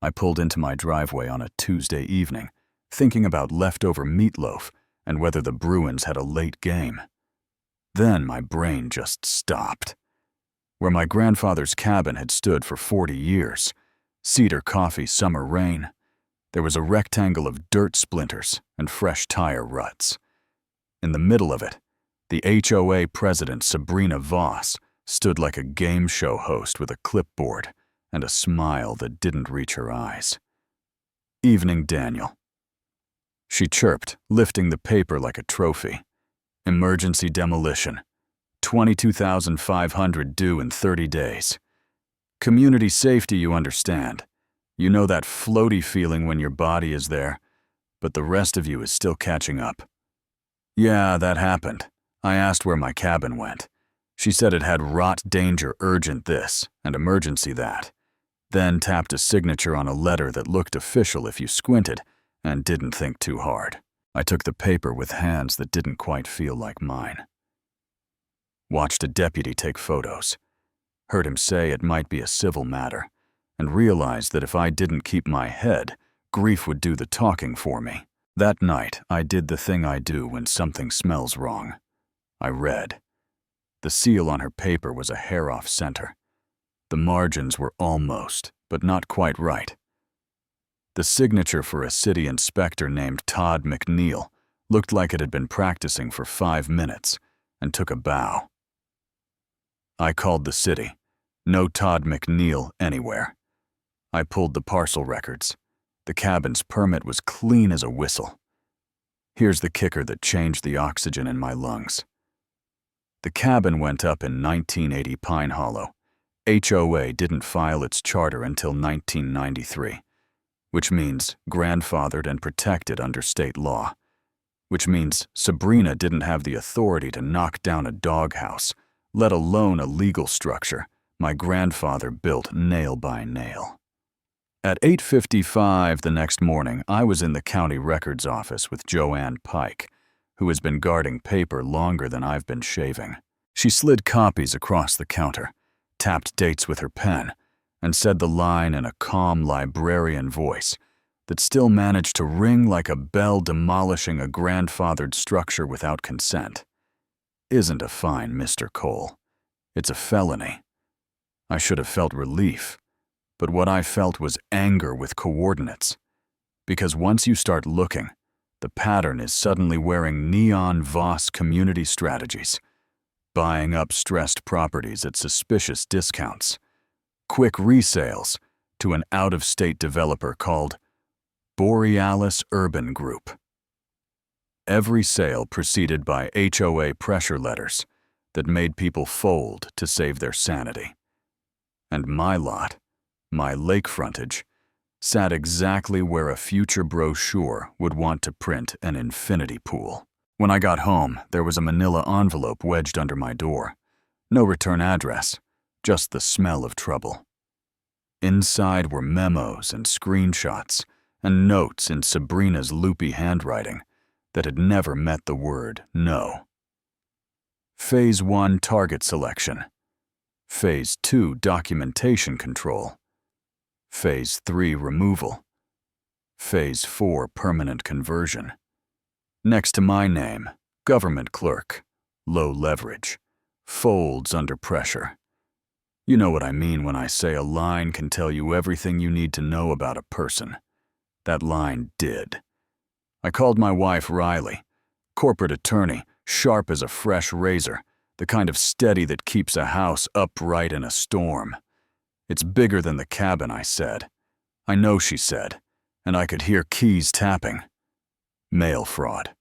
I pulled into my driveway on a Tuesday evening, thinking about leftover meatloaf and whether the Bruins had a late game. Then my brain just stopped. Where my grandfather's cabin had stood for 40 years, cedar coffee summer rain, there was a rectangle of dirt splinters and fresh tire ruts. In the middle of it, the HOA president, Sabrina Voss, stood like a game show host with a clipboard and a smile that didn't reach her eyes. "Evening, Daniel." She chirped, lifting the paper like a trophy. "Emergency demolition. 22,500 due in 30 days. Community safety, you understand. You know that floaty feeling when your body is there, but the rest of you is still catching up." "Yeah, that happened. I asked where my cabin went. She said it had rot danger urgent this and emergency that. Then tapped a signature on a letter that looked official if you squinted and didn't think too hard." I took the paper with hands that didn't quite feel like mine. Watched a deputy take photos. Heard him say it might be a civil matter, and realized that if I didn't keep my head, grief would do the talking for me. That night, I did the thing I do when something smells wrong. I read. The seal on her paper was a hair off center. The margins were almost, but not quite right. The signature for a city inspector named Todd McNeil looked like it had been practicing for 5 minutes and took a bow. I called the city. No Todd McNeil anywhere. I pulled the parcel records. The cabin's permit was clean as a whistle. Here's the kicker that changed the oxygen in my lungs. The cabin went up in 1980 Pine Hollow. HOA didn't file its charter until 1993, which means grandfathered and protected under state law, which means Sabrina didn't have the authority to knock down a doghouse, let alone a legal structure my grandfather built nail by nail. At 8:55 the next morning, I was in the county records office with Joanne Pike, who has been guarding paper longer than I've been shaving. She slid copies across the counter, tapped dates with her pen, and said the line in a calm librarian voice that still managed to ring like a bell demolishing a grandfathered structure without consent. "Isn't a fine, Mr. Cole. It's a felony." I should have felt relief, but what I felt was anger with coordinates. Because once you start looking, the pattern is suddenly wearing neon Voss community strategies, buying up stressed properties at suspicious discounts, quick resales to an out-of-state developer called Borealis Urban Group. Every sale preceded by HOA pressure letters that made people fold to save their sanity. And my lot, my lake frontage, sat exactly where a future brochure would want to print an infinity pool. When I got home, there was a manila envelope wedged under my door. No return address, just the smell of trouble. Inside were memos and screenshots and notes in Sabrina's loopy handwriting that had never met the word no. Phase 1 target selection. Phase 2 documentation control. Phase 3 removal. Phase 4 permanent conversion. Next to my name, government clerk, low leverage, folds under pressure. You know what I mean when I say a line can tell you everything you need to know about a person. That line did. I called my wife Riley, corporate attorney, sharp as a fresh razor, the kind of steady that keeps a house upright in a storm. "It's bigger than the cabin," I said. "I know," she said, and I could hear keys tapping. Mail fraud.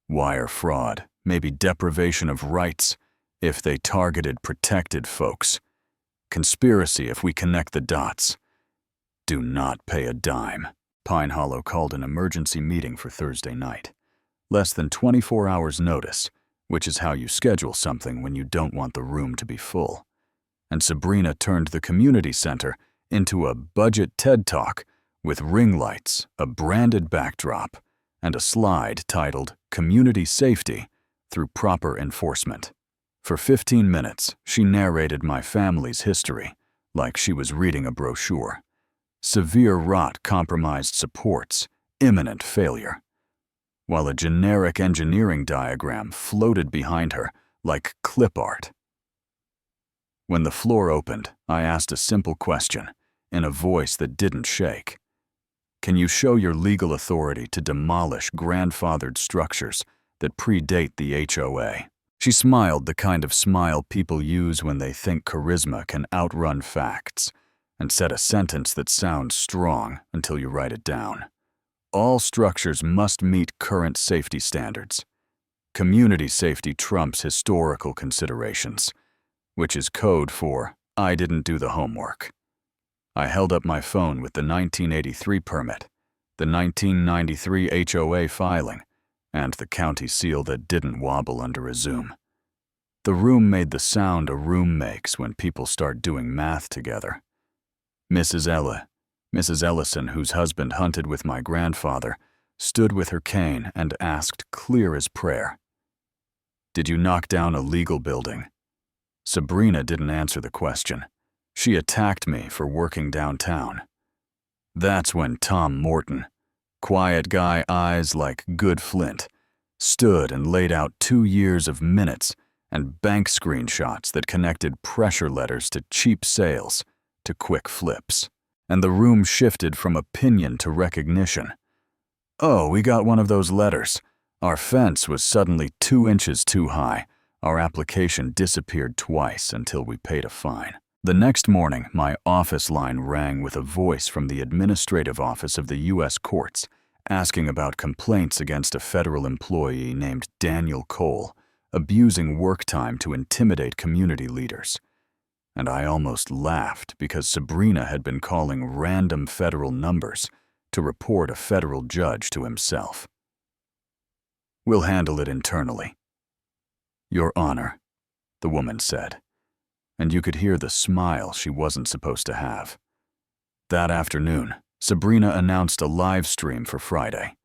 Wire fraud, maybe deprivation of rights, if they targeted protected folks. Conspiracy if we connect the dots. Do not pay a dime. Pine Hollow called an emergency meeting for Thursday night. Less than 24 hours notice, which is how you schedule something when you don't want the room to be full. And Sabrina turned the community center into a budget TED Talk with ring lights, a branded backdrop, and a slide titled Community Safety Through Proper Enforcement. For 15 minutes, she narrated my family's history, like she was reading a brochure. severe rot compromised supports, imminent failure, while a generic engineering diagram floated behind her like clip art. When the floor opened, I asked a simple question, in a voice that didn't shake. Can you show your legal authority to demolish grandfathered structures that predate the HOA? She smiled the kind of smile people use when they think charisma can outrun facts, and said a sentence that sounds strong until you write it down. All structures must meet current safety standards. Community safety trumps historical considerations, which is code for I didn't do the homework. I held up my phone with the 1983 permit, the 1993 HOA filing, and the county seal that didn't wobble under a zoom. The room made the sound a room makes when people start doing math together. Mrs. Ellison, whose husband hunted with my grandfather, stood with her cane and asked clear as prayer, "Did you knock down a legal building?" Sabrina didn't answer the question. She attacked me for working downtown. That's when Tom Morton, quiet guy, eyes like good flint, stood and laid out 2 years of minutes and bank screenshots that connected pressure letters to cheap sales to quick flips. And the room shifted from opinion to recognition. Oh, we got one of those letters. Our fence was suddenly 2 inches too high. Our application disappeared twice until we paid a fine. The next morning, my office line rang with a voice from the administrative office of the U.S. courts, asking about complaints against a federal employee named Daniel Cole, abusing work time to intimidate community leaders. And I almost laughed because Sabrina had been calling random federal numbers to report a federal judge to himself. "We'll handle it internally." "Your Honor," the woman said, and you could hear the smile she wasn't supposed to have. That afternoon, Sabrina announced a live stream for Friday.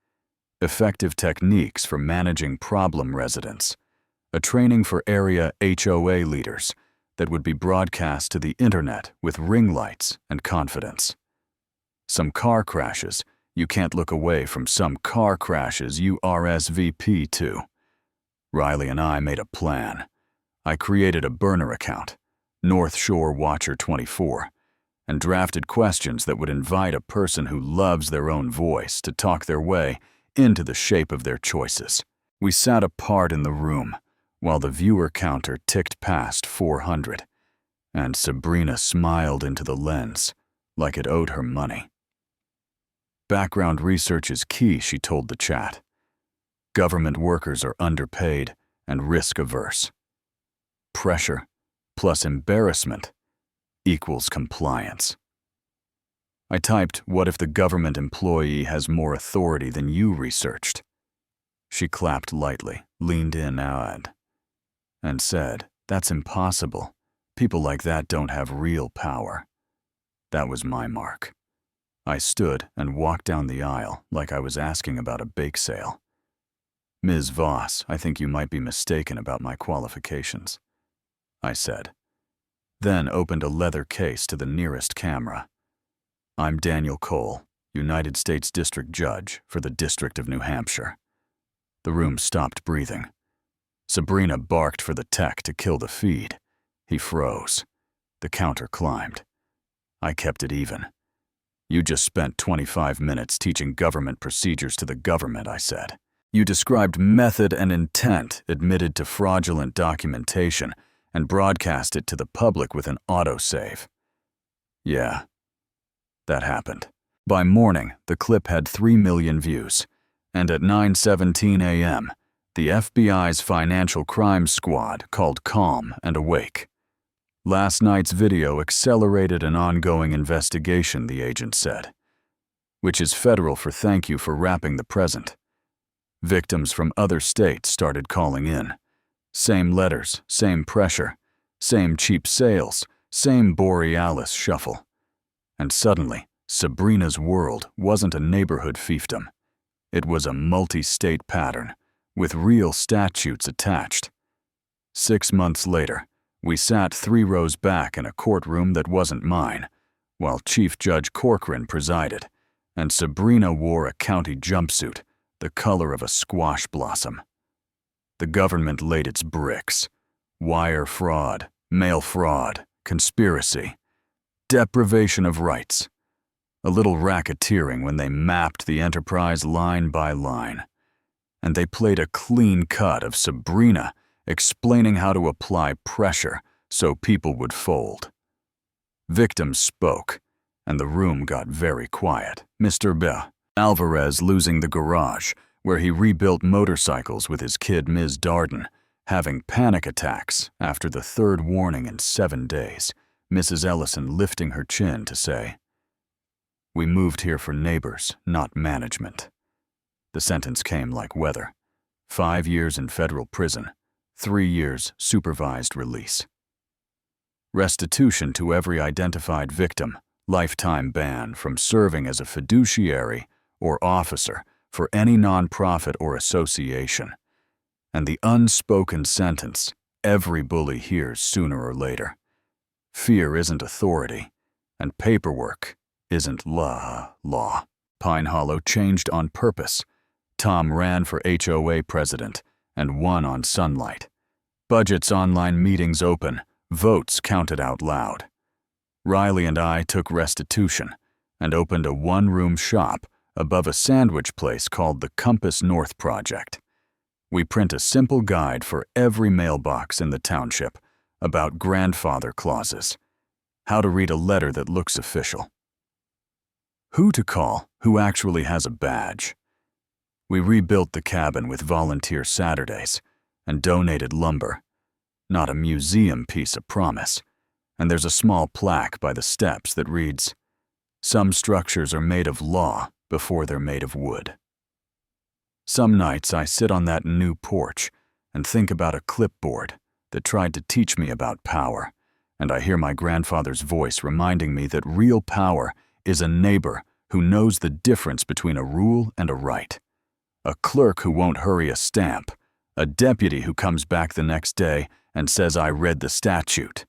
Effective techniques for managing problem residents, a training for area HOA leaders that would be broadcast to the internet with ring lights and confidence. Some car crashes, you can't look away from some car crashes you RSVP to. Riley and I made a plan. I created a burner account, North Shore Watcher 24, and drafted questions that would invite a person who loves their own voice to talk their way into the shape of their choices. We sat apart in the room while the viewer counter ticked past 400, and Sabrina smiled into the lens like it owed her money. Background research is key, she told the chat. Government workers are underpaid and risk-averse. Pressure plus embarrassment equals compliance. I typed, "What if the government employee has more authority than you researched?" She clapped lightly, leaned in and said, "That's impossible. People like that don't have real power." That was my mark. I stood and walked down the aisle like I was asking about a bake sale. "Ms. Voss, I think you might be mistaken about my qualifications," I said, then opened a leather case to the nearest camera. "I'm Daniel Cole, United States District Judge for the District of New Hampshire." The room stopped breathing. Sabrina barked for the tech to kill the feed. He froze. The counter climbed. I kept it even. "You just spent 25 minutes teaching government procedures to the government," I said. "You described method and intent admitted to fraudulent documentation and broadcast it to the public with an autosave." Yeah, that happened. By morning, the clip had 3 million views, and at 9:17 a.m., the FBI's Financial Crimes Squad called calm and awake. Last night's video accelerated an ongoing investigation, the agent said, which is federal for thank you for wrapping the present. Victims from other states started calling in. Same letters, same pressure, same cheap sales, same Borealis shuffle. And suddenly, Sabrina's world wasn't a neighborhood fiefdom. It was a multi-state pattern, with real statutes attached. 6 months later, we sat 3 rows back in a courtroom that wasn't mine, while Chief Judge Corcoran presided, and Sabrina wore a county jumpsuit, the color of a squash blossom. The government laid its bricks: wire fraud, mail fraud, conspiracy, deprivation of rights, a little racketeering when they mapped the enterprise line by line. And they played a clean cut of Sabrina explaining how to apply pressure so people would fold. Victims spoke, and the room got very quiet. Mr. B. Alvarez losing the garage, where he rebuilt motorcycles with his kid Ms. Darden, having panic attacks after the third warning in 7 days, Mrs. Ellison lifting her chin to say, "We moved here for neighbors, not management." The sentence came like weather: 5 years in federal prison, 3 years supervised release. Restitution to every identified victim, lifetime ban from serving as a fiduciary or officer for any nonprofit or association. And the unspoken sentence every bully hears sooner or later: fear isn't authority, and paperwork isn't law. Pine Hollow changed on purpose. Tom ran for HOA president and won on Sunlight. Budgets online meetings open, votes counted out loud. Riley and I took restitution and opened a one-room shop above a sandwich place called the Compass North Project. We print a simple guide for every mailbox in the township about grandfather clauses, how to read a letter that looks official, who to call who actually has a badge. We rebuilt the cabin with volunteer Saturdays and donated lumber, not a museum piece of promise, and there's a small plaque by the steps that reads, "Some structures are made of law before they're made of wood." Some nights I sit on that new porch and think about a clipboard that tried to teach me about power, and I hear my grandfather's voice reminding me that real power is a neighbor who knows the difference between a rule and a right, a clerk who won't hurry a stamp, a deputy who comes back the next day and says I read the statute.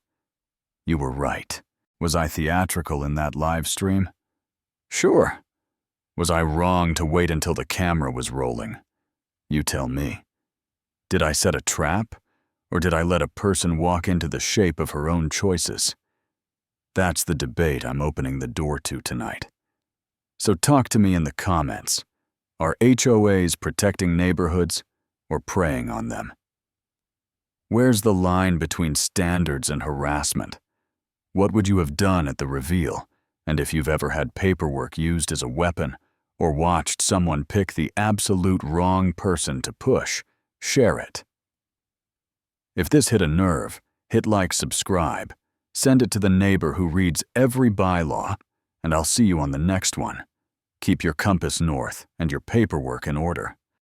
You were right. Was I theatrical in that live stream? Sure. Was I wrong to wait until the camera was rolling? You tell me. Did I set a trap, or did I let a person walk into the shape of her own choices? That's the debate I'm opening the door to tonight. So talk to me in the comments. Are HOAs protecting neighborhoods or preying on them? Where's the line between standards and harassment? What would you have done at the reveal? And if you've ever had paperwork used as a weapon or watched someone pick the absolute wrong person to push, share it. If this hit a nerve, hit like, subscribe, send it to the neighbor who reads every bylaw, and I'll see you on the next one. Keep your compass north and your paperwork in order.